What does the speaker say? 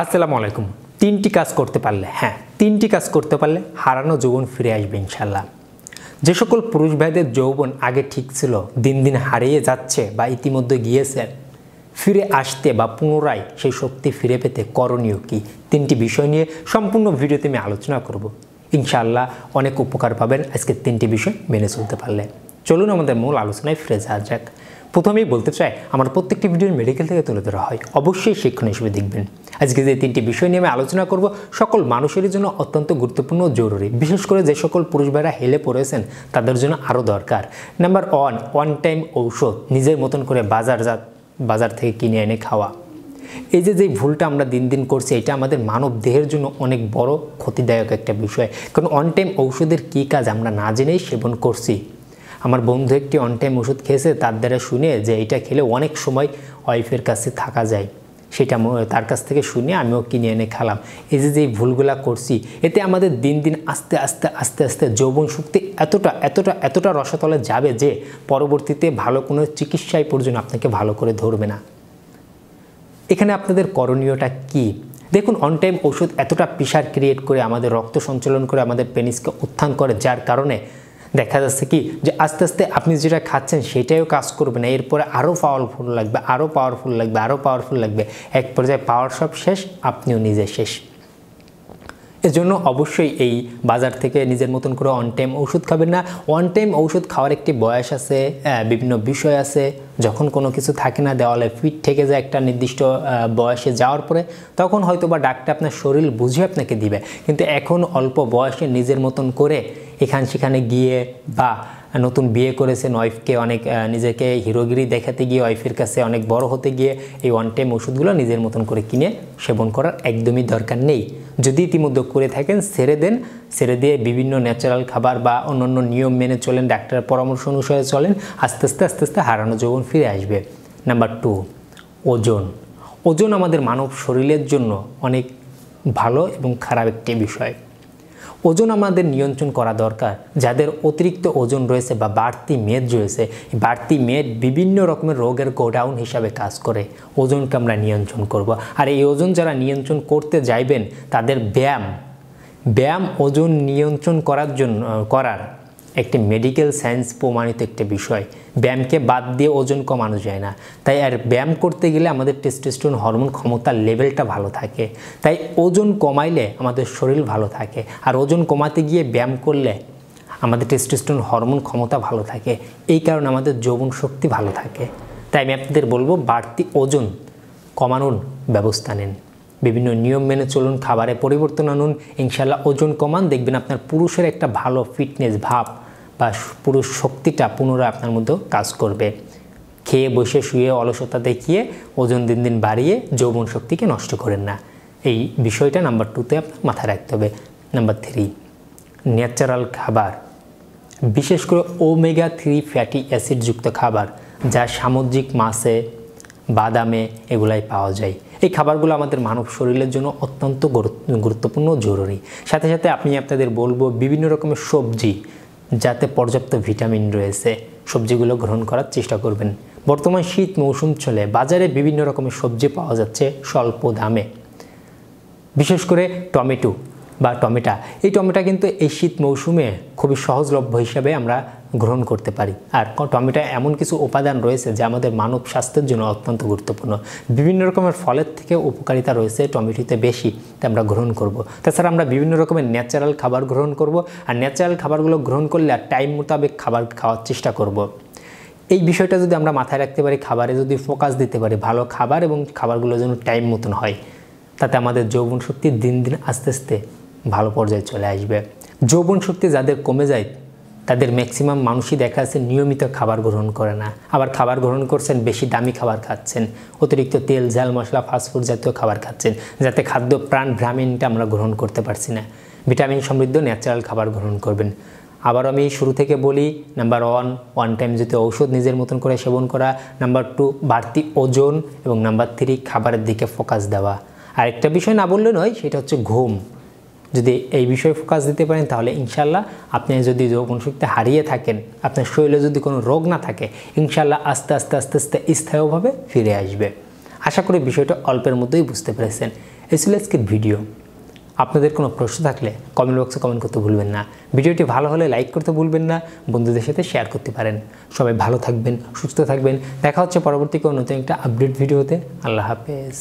আসসালামু আলাইকুম। তিনটি কাজ করতে পারলে তিনটি কাজ করতে পারলে হারানো যৌবন ফিরে আসবে ইনশাআল্লাহ। যে সকল পুরুষ ভাইদের যৌবন আগে ঠিক ছিল দিন দিন হারিয়ে যাচ্ছে বা ইতিমধ্যে গিয়েছে, ফিরে আসতে বা পুনরায় সেই শক্তি ফিরে পেতে করণীয় কি, তিনটি বিষয় নিয়ে সম্পূর্ণ ভিডিওতে আমি আলোচনা করব। ইনশাআল্লাহ অনেক উপকার পাবেন আজকে তিনটি বিষয় মেনে চলতে পারলে। চলুন আমাদের মূল আলোচনায় ফিরে যাওয়া যাক। প্রথমেই বলতে চাই, আমার প্রত্যেকটি ভিডিও মেডিকেল থেকে তুলে ধরা হয়, অবশ্যই শিক্ষণ হিসেবে দেখবেন। আজকে যে তিনটি বিষয় নিয়ে আমি আলোচনা করব সকল মানুষের জন্য অত্যন্ত গুরুত্বপূর্ণ ও জরুরি, বিশেষ করে যে সকল পুরুষ ভাইরা হেলে পড়েছেন তাদের জন্য আরও দরকার। নাম্বার ওয়ান টাইম ঔষধ নিজের মতন করে বাজার থেকে কিনে এনে খাওয়া। এই যে ভুলটা আমরা দিন দিন করছি, এটা আমাদের মানব দেহের জন্য অনেক বড় ক্ষতিদায়ক একটা বিষয়। কারণ অন টাইম ঔষধের কী কাজ আমরা না জেনেই সেবন করছি। আমার বন্ধু একটি অন টাইম ওষুধ খেয়েছে, তার দ্বারা শুনে যে এটা খেলে অনেক সময় ওয়াইফের কাছে থাকা যায়, সেটা তার কাছ থেকে শুনে আমিও কিনে এনে খেলাম। এই যে ভুলগুলা করছি, এতে আমাদের দিন দিন আস্তে আস্তে যৌবন শক্তি এতটা রসাতলে যাবে যে পরবর্তীতে ভালো কোনো চিকিৎসায় পর্যন্ত আপনাকে ভালো করে ধরবে না। এখানে আপনাদের করণীয়টা কি? দেখুন, অন টাইম ওষুধ এতটা প্রেশার ক্রিয়েট করে আমাদের রক্ত সঞ্চালন করে আমাদের পেনিসকে উত্থান করে, যার কারণে দেখা যাচ্ছে কি যে আস্তে আস্তে আপনি যেটা খাচ্ছেন সেটাও কাজ করবে না, এরপরে আরও পাওয়ারফুল লাগবে, এক পর্যায়ে পাওয়ার সব শেষ, আপনিও নিজে শেষ। এজন্য অবশ্যই এই বাজার থেকে নিজের মতন করে অন টাইম ওষুধ খাবেন না। অন টাইম ওষুধ খাওয়ার একটি বয়স আছে, বিভিন্ন বিষয় আছে। যখন কোনো কিছু থাকে না, দেওয়ালে ফিট থেকে যায় একটা নির্দিষ্ট বয়সে যাওয়ার পরে, তখন হয়তো বা ডাক্তার আপনার শরীর বুঝে আপনাকে দিবে। কিন্তু এখন অল্প বয়সে নিজের মতন করে সেখানে গিয়ে বা নতুন বিয়ে করেছেন, ওয়াইফকে অনেক নিজেকে হিরোগিরি দেখাতে গিয়ে, ওয়াইফের কাছে অনেক বড় হতে গিয়ে এই ওয়ান টাইম ওষুধগুলো নিজের মতন করে কিনে সেবন করার একদমই দরকার নেই। যদি ইতিমধ্যে করে থাকেন ছেড়ে দিয়ে বিভিন্ন ন্যাচারাল খাবার বা অন্যান্য নিয়ম মেনে চলেন, ডাক্তারের পরামর্শ অনুসারে চলেন, আস্তে আস্তে হারানো যৌবন ফিরে আসবে। নাম্বার 2, ওজন আমাদের মানব শরীরের জন্য অনেক ভালো এবং খারাপ একটি বিষয়। ওজন আমাদের নিয়ন্ত্রণ করা দরকার। যাদের অতিরিক্ত ওজন রয়েছে বা বাড়তি মেদ রয়েছে, বাড়তি মেদ বিভিন্ন রকমের রোগের গোডাউন হিসাবে কাজ করে। ওজনকে আমরা নিয়ন্ত্রণ করব। আর এই ওজন যারা নিয়ন্ত্রণ করতে যাইবেন, তাদের ব্যায়াম ওজন নিয়ন্ত্রণ করার একটি মেডিকেল সায়েন্স প্রমাণিত একটি বিষয়। ব্যায়ামকে বাদ দিয়ে ওজন কমানো যায় না। তাই আর ব্যায়াম করতে গেলে আমাদের টেস্টোস্টেরন হরমোন ক্ষমতার লেভেলটা ভালো থাকে। তাই ওজন কমাইলে আমাদের শরীর ভালো থাকে, আর ওজন কমাতে গিয়ে ব্যায়াম করলে আমাদের টেস্টোস্টেরন হরমোন ক্ষমতা ভালো থাকে। এই কারণে আমাদের যৌবন শক্তি ভালো থাকে। তাই আমি আপনাদের বলবো, বাড়তি ওজন কমানোর ব্যবস্থা নিন, বিভিন্ন নিয়ম মেনে চলুন, খাবারে পরিবর্তন আনুন, ইনশাল্লাহ ওজন কমান, দেখবেন আপনার পুরুষের একটা ভালো ফিটনেস ভাব বা পুরুষ শক্তিটা পুনরায় আপনার মধ্যেও কাজ করবে। খেয়ে বসে শুয়ে অলসতা দেখিয়ে ওজন দিন দিন বাড়িয়ে যৌবন শক্তিকে নষ্ট করেন না। এই বিষয়টা নাম্বার 2তে আপনার মাথায় রাখতে হবে। নাম্বার 3, ন্যাচারাল খাবার, বিশেষ করে ওমেগা 3 ফ্যাটি অ্যাসিডযুক্ত খাবার, যা সামুদ্রিক মাছে, বাদামে এগুলাই পাওয়া যায়। এই খাবারগুলো আমাদের মানব শরীরের জন্য অত্যন্ত গুরুত্বপূর্ণ জরুরি। সাথে সাথে আপনাদের বলবো, বিভিন্ন রকমের সবজি যাতে পর্যাপ্ত ভিটামিন রয়েছে, সবজিগুলো গ্রহণ করার চেষ্টা করবেন। বর্তমান শীত মৌসুম চলে, বাজারে বিভিন্ন রকমের সবজি পাওয়া যাচ্ছে স্বল্প দামে। বিশেষ করে টমেটো, এই টমেটো কিন্তু এই শীত মৌসুমে খুবই সহজলভ্য হিসাবে আমরা গ্রহণ করতে পারি। আর টমেটো এমন কিছু উপাদান রয়েছে যা আমাদের মানব স্বাস্থ্যের জন্য অত্যন্ত গুরুত্বপূর্ণ। বিভিন্ন রকমের ফলের থেকে উপকারিতা রয়েছে টমেটোতে বেশি, তা আমরা গ্রহণ করব। তাছাড়া আমরা বিভিন্ন রকমের ন্যাচারাল খাবার গ্রহণ করব, আর ন্যাচারাল খাবারগুলো গ্রহণ করলে আর টাইম মোতাবেক খাবার খাওয়ার চেষ্টা করব। এই বিষয়টা যদি আমরা মাথায় রাখতে পারি, খাবারে যদি ফোকাস দিতে পারি, ভালো খাবার এবং খাবারগুলো যেন টাইম মতন হয়, তাতে আমাদের যৌবন শক্তি দিন দিন আস্তে আস্তে ভালো পর্যায়ে চলে আসবে। যৌবন শক্তি যাদের কমে যায়, তাদের ম্যাক্সিমাম মানুষই দেখা যাচ্ছে নিয়মিত খাবার গ্রহণ করে না। আবার খাবার গ্রহণ করছেন, বেশি দামি খাবার খাচ্ছেন, অতিরিক্ত তেল, ঝাল, মশলা, ফাস্টফুড জাতীয় খাবার খাচ্ছেন, যাতে খাদ্য প্রাণ ভিটামিনটা আমরা গ্রহণ করতে পারছি না। ভিটামিন সমৃদ্ধ ন্যাচারাল খাবার গ্রহণ করবেন। আবার আমি শুরু থেকে বলি, নাম্বার 1, টাইম জাতীয় ঔষধ নিজের মতন করে সেবন করা। নাম্বার 2, বাড়তি ওজন, এবং নাম্বার 3, খাবারের দিকে ফোকাস দেওয়া। আর একটা বিষয় না বললে নয়, সেটা হচ্ছে ঘুম। যদি এই বিষয়ে ফোকাস দিতে পারেন, তাহলে ইনশাল্লাহ আপনি যদি যৌবন শক্তি হারিয়ে থাকেন, আপনার শরীরে যদি কোনো রোগ না থাকে, ইনশাল্লাহ আস্তে আস্তে স্থায়ীভাবে ফিরে আসবে। আশা করি বিষয়টা অল্পের মধ্যেই বুঝতে পেরেছেন। এই ছিল আজকের ভিডিও। আপনাদের কোনো প্রশ্ন থাকলে কমেন্ট বক্সে কমেন্ট করতে ভুলবেন না। ভিডিওটি ভালো হলে লাইক করতে ভুলবেন না, বন্ধুদের সাথে শেয়ার করতে পারেন। সবাই ভালো থাকবেন, সুস্থ থাকবেন। দেখা হচ্ছে পরবর্তী কোনো নতুন একটা আপডেট ভিডিওতে। আল্লাহ হাফেজ।